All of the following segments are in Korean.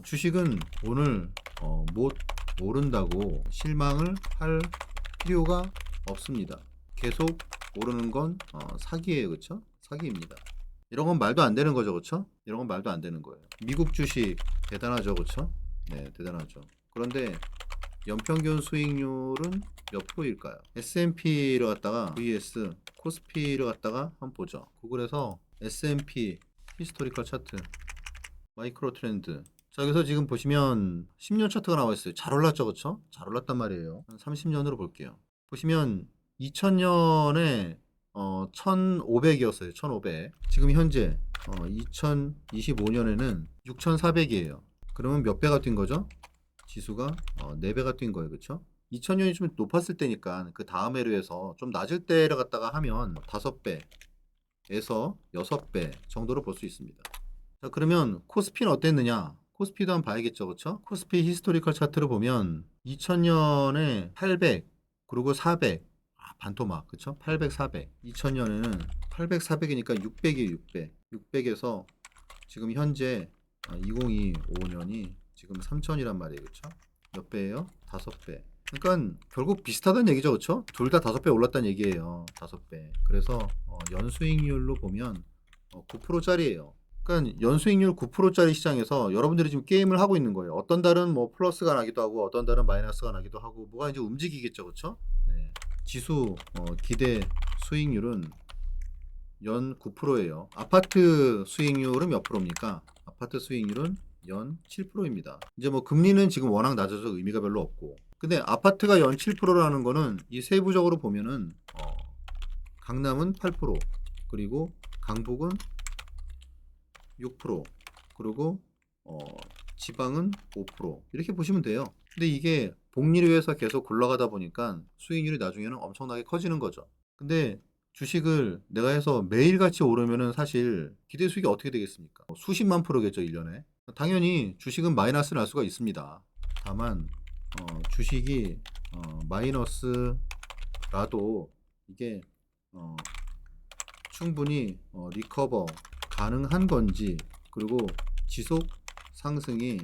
주식은 오늘 못 오른다고 실망을 할 필요가 없습니다. 계속 오르는 건 사기예요. 그쵸? 사기입니다. 이런 건 말도 안 되는 거죠. 그쵸? 이런 건 말도 안 되는 거예요. 미국 주식 대단하죠. 그쵸? 네, 대단하죠. 그런데 연평균 수익률은 몇 프로일까요? S&P를 갖다가 vs 코스피를 갖다가 한번 보죠. 구글에서 S&P 히스토리컬 차트 마이크로 트렌드. 자, 여기서 지금 보시면 10년 차트가 나와 있어요. 잘 올랐죠, 그쵸? 잘 올랐단 말이에요. 한 30년으로 볼게요. 보시면 2000년에 1500이었어요. 1500. 지금 현재 2025년에는 6400이에요. 그러면 몇 배가 뛴 거죠? 지수가 4배가 뛴 거예요. 그쵸? 2000년이 좀 높았을 때니까 그 다음 해로 해서 좀 낮을 때를 갖다가 하면 5배에서 6배 정도로 볼 수 있습니다. 자, 그러면 코스피는 어땠느냐? 코스피도 한번 봐야겠죠. 그쵸? 코스피 히스토리컬 차트를 보면 2000년에 800, 그리고 400. 반토막. 그쵸? 800, 400. 2000년에는 800, 400이니까 600이에요. 600. 600에서 지금 현재 2025년이 지금 3000이란 말이에요. 그쵸? 몇 배예요? 5배. 그러니까 결국 비슷하다는 얘기죠. 그쵸? 둘 다 5배 올랐다는 얘기예요. 5배. 그래서 연수익률로 보면 9%짜리예요. 그러니까 연수익률 9%짜리 시장에서 여러분들이 지금 게임을 하고 있는 거예요. 어떤 달은 뭐 플러스가 나기도 하고 어떤 달은 마이너스가 나기도 하고 뭐가 이제 움직이겠죠. 그쵸? 네. 지수 기대 수익률은 연 9%예요. 아파트 수익률은 몇 프로입니까? 아파트 수익률은 연 7%입니다. 이제 뭐 금리는 지금 워낙 낮아서 의미가 별로 없고. 근데 아파트가 연 7%라는 거는 이 세부적으로 보면은 강남은 8%, 그리고 강북은 6%, 그리고 지방은 5% 이렇게 보시면 돼요. 근데 이게 복리를 위해서 계속 굴러가다 보니까 수익률이 나중에는 엄청나게 커지는 거죠. 근데 주식을 내가 해서 매일같이 오르면은 사실 기대 수익이 어떻게 되겠습니까? 수십만 프로겠죠, 1년에. 당연히 주식은 마이너스 날 수가 있습니다. 다만 주식이 마이너스라도 이게 충분히 리커버 가능한 건지, 그리고 지속 상승이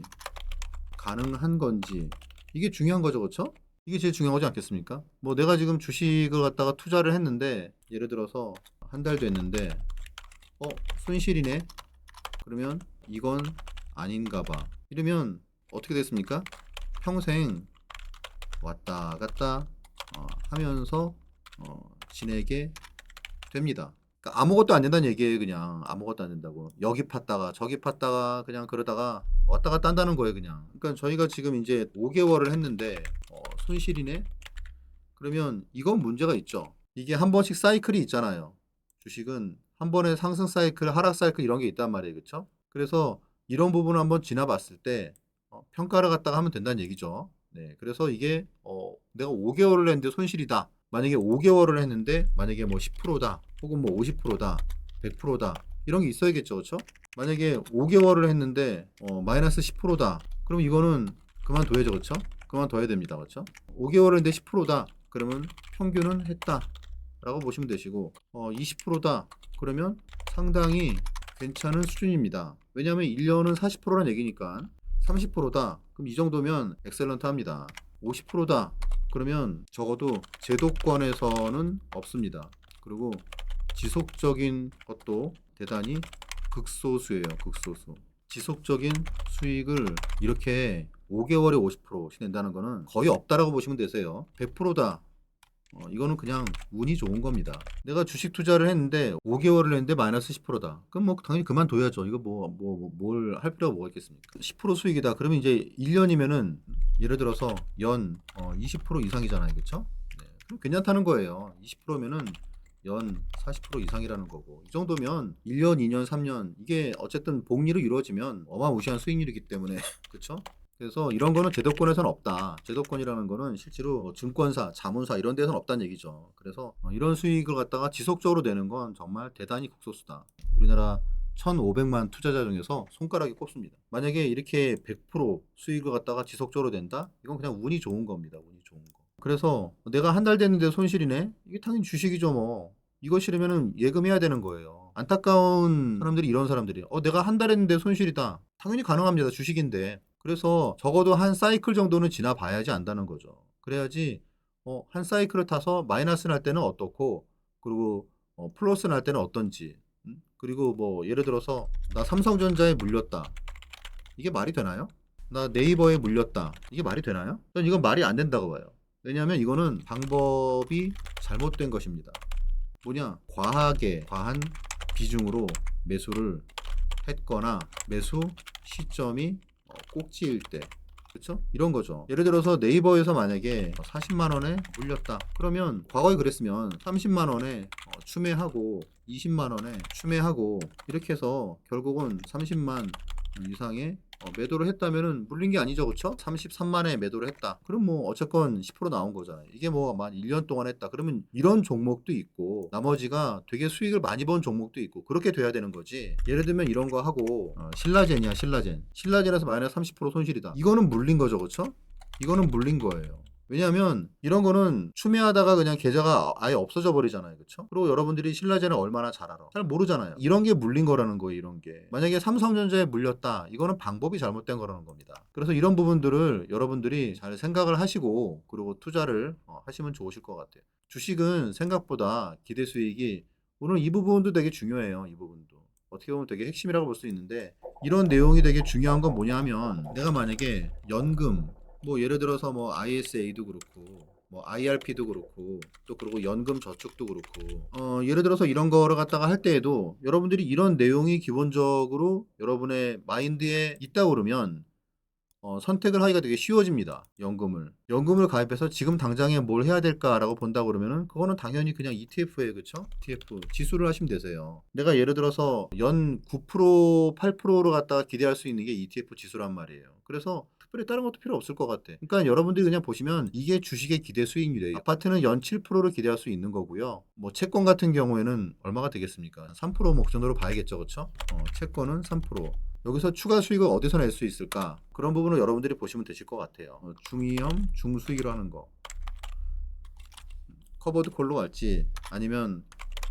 가능한 건지, 이게 중요한 거죠. 그렇죠? 이게 제일 중요한 거지 않겠습니까? 뭐 내가 지금 주식을 갖다가 투자를 했는데 예를 들어서 한 달 됐는데 손실이네. 그러면 이건 아닌가 봐. 이러면 어떻게 됐습니까? 평생 왔다 갔다 하면서 지내게 됩니다. 그러니까 아무것도 안 된다는 얘기예요. 그냥 아무것도 안 된다고. 여기 팠다가 저기 팠다가 그냥 그러다가 왔다 갔다 한다는 거예요. 그냥. 그러니까 저희가 지금 이제 5개월을 했는데 손실이네. 그러면 이건 문제가 있죠. 이게 한 번씩 사이클이 있잖아요. 주식은 한 번에 상승 사이클, 하락 사이클 이런 게 있단 말이에요. 그렇죠? 그래서 이런 부분을 한번 지나봤을 때 평가를 갖다가 하면 된다는 얘기죠. 네, 그래서 이게 내가 5개월을 했는데 손실이다. 만약에 5개월을 했는데 만약에 뭐 10%다, 혹은 뭐 50%다, 100%다 이런 게 있어야겠죠, 그렇죠? 만약에 5개월을 했는데 마이너스 10%다. 그럼 이거는 그만둬야죠, 그렇죠? 그만둬야 됩니다, 그렇죠? 5개월을 했는데 10%다. 그러면 평균은 했다. 라고 보시면 되시고 20%다. 그러면 상당히 괜찮은 수준입니다. 왜냐하면 1년은 40%라는 얘기니까 30%다. 그럼 이 정도면 엑셀런트 합니다. 50%다. 그러면 적어도 제도권에서는 없습니다. 그리고 지속적인 것도 대단히 극소수예요. 극소수. 지속적인 수익을 이렇게 5개월에 50%씩 낸다는 거는 거의 없다라고 보시면 되세요. 100%다. 이거는 그냥 운이 좋은 겁니다. 내가 주식 투자를 했는데 5개월을 했는데 마이너스 10%다. 그럼 뭐 당연히 그만둬야죠. 이거 뭘 할 필요가 뭐가 있겠습니까? 10% 수익이다. 그러면 이제 1년이면은 예를 들어서 연 20% 이상이잖아요. 그렇죠? 네. 그럼 괜찮다는 거예요. 20%면은 연 40% 이상이라는 거고. 이 정도면 1년, 2년, 3년 이게 어쨌든 복리로 이루어지면 어마무시한 수익률이기 때문에 그렇죠? 그래서 이런 거는 제도권에서는 없다. 제도권이라는 거는 실제로 증권사, 자문사 이런 데서는 없다는 얘기죠. 그래서 이런 수익을 갖다가 지속적으로 내는 건 정말 대단히 극소수다. 우리나라 1,500만 투자자 중에서 손가락이 꼽습니다. 만약에 이렇게 100% 수익을 갖다가 지속적으로 낸다? 이건 그냥 운이 좋은 겁니다. 운이 좋은 거. 그래서 내가 한 달 됐는데 손실이네? 이게 당연히 주식이죠, 뭐. 이거 싫으면은 예금해야 되는 거예요. 안타까운 사람들이 이런 사람들이에요. 내가 한 달 했는데 손실이다. 당연히 가능합니다. 주식인데. 그래서 적어도 한 사이클 정도는 지나봐야지 안다는 거죠. 그래야지 한 사이클을 타서 마이너스 날 때는 어떻고, 그리고 플러스 날 때는 어떤지, 그리고 뭐 예를 들어서 나 삼성전자에 물렸다. 이게 말이 되나요? 나 네이버에 물렸다. 이게 말이 되나요? 전 이건 말이 안 된다고 봐요. 왜냐하면 이거는 방법이 잘못된 것입니다. 뭐냐? 과한 비중으로 매수를 했거나 매수 시점이 꼭지일 때, 그쵸? 이런 거죠. 예를 들어서 네이버에서 만약에 40만 원에 물렸다. 그러면 과거에 그랬으면 30만 원에 추매하고 20만 원에 추매하고 이렇게 해서 결국은 30만 이상의 매도를 했다면은 물린 게 아니죠, 그쵸? 33만에 매도를 했다. 그럼 뭐 어쨌건 10% 나온 거잖아요. 이게 뭐 만 1년 동안 했다. 그러면 이런 종목도 있고 나머지가 되게 수익을 많이 번 종목도 있고 그렇게 돼야 되는 거지. 예를 들면 이런 거 하고 신라젠이야, 신라젠. 신라젠에서 마이너스 30% 손실이다. 이거는 물린 거죠, 그쵸? 이거는 물린 거예요. 왜냐하면 이런 거는 추매하다가 그냥 계좌가 아예 없어져 버리잖아요. 그쵸? 그리고 여러분들이 신라젠을 얼마나 잘 알아? 잘 모르잖아요. 이런 게 물린 거라는 거예요. 이런 게. 만약에 삼성전자에 물렸다. 이거는 방법이 잘못된 거라는 겁니다. 그래서 이런 부분들을 여러분들이 잘 생각을 하시고 그리고 투자를 하시면 좋으실 것 같아요. 주식은 생각보다 기대 수익이 오늘 이 부분도 되게 중요해요. 이 부분도. 어떻게 보면 되게 핵심이라고 볼 수 있는데 이런 내용이 되게 중요한 건 뭐냐면 내가 만약에 연금 뭐 예를 들어서 뭐 ISA도 그렇고 뭐 IRP도 그렇고 또 그리고 연금 저축도 그렇고 예를 들어서 이런 거를 갖다가 할 때에도 여러분들이 이런 내용이 기본적으로 여러분의 마인드에 있다 그러면 선택을 하기가 되게 쉬워집니다. 연금을 가입해서 지금 당장에 뭘 해야 될까라고 본다 그러면은 그거는 당연히 그냥 ETF에 그쵸? ETF 지수를 하시면 되세요. 내가 예를 들어서 연 9% 8%를 갖다가 기대할 수 있는 게 ETF 지수란 말이에요. 그래서 특별히 다른 것도 필요 없을 것 같아. 그러니까 여러분들이 그냥 보시면 이게 주식의 기대 수익률이에요. 아파트는 연 7%를 기대할 수 있는 거고요. 뭐 채권 같은 경우에는 얼마가 되겠습니까? 3%뭐 그 정도로 봐야겠죠, 그쵸? 채권은 3%. 여기서 추가 수익을 어디서 낼 수 있을까? 그런 부분을 여러분들이 보시면 되실 것 같아요. 중위험, 중수익을 하는 거. 커버드 콜로 갈지, 아니면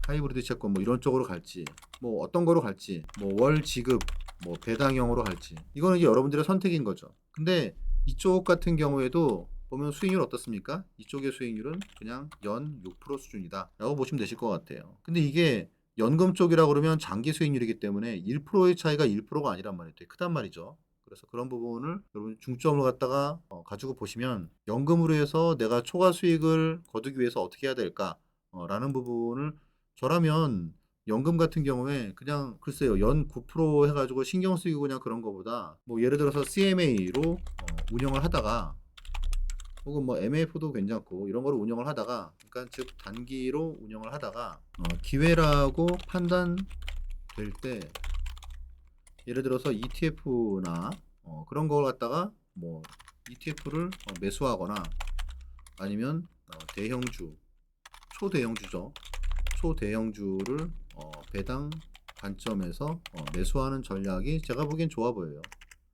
하이브리드 채권 뭐 이런 쪽으로 갈지, 뭐 어떤 거로 갈지, 뭐 월 지급, 뭐 배당형으로 갈지. 이거는 이제 여러분들의 선택인 거죠. 근데 이쪽 같은 경우에도 보면 수익률 어떻습니까? 이쪽의 수익률은 그냥 연 6% 수준이다 라고 보시면 되실 것 같아요. 근데 이게 연금 쪽이라 그러면 장기 수익률이기 때문에 1%의 차이가 1%가 아니란 말이에요. 되게 크단 말이죠. 그래서 그런 부분을 여러분 중점을 갖다가 가지고 보시면 연금으로 해서 내가 초과 수익을 거두기 위해서 어떻게 해야 될까? 라는 부분을 저라면 연금 같은 경우에 그냥 글쎄요 연 9% 해가지고 신경 쓰이고 그냥 그런 거보다 뭐 예를 들어서 CMA로 운영을 하다가 혹은 뭐 MF도 괜찮고 이런 거를 운영을 하다가 그러니까 즉 단기로 운영을 하다가 기회라고 판단될 때 예를 들어서 ETF나 그런 걸 갖다가 뭐 ETF를 매수하거나 아니면 대형주 초대형주죠. 초대형주를 배당 관점에서 매수하는 전략이 제가 보기엔 좋아 보여요.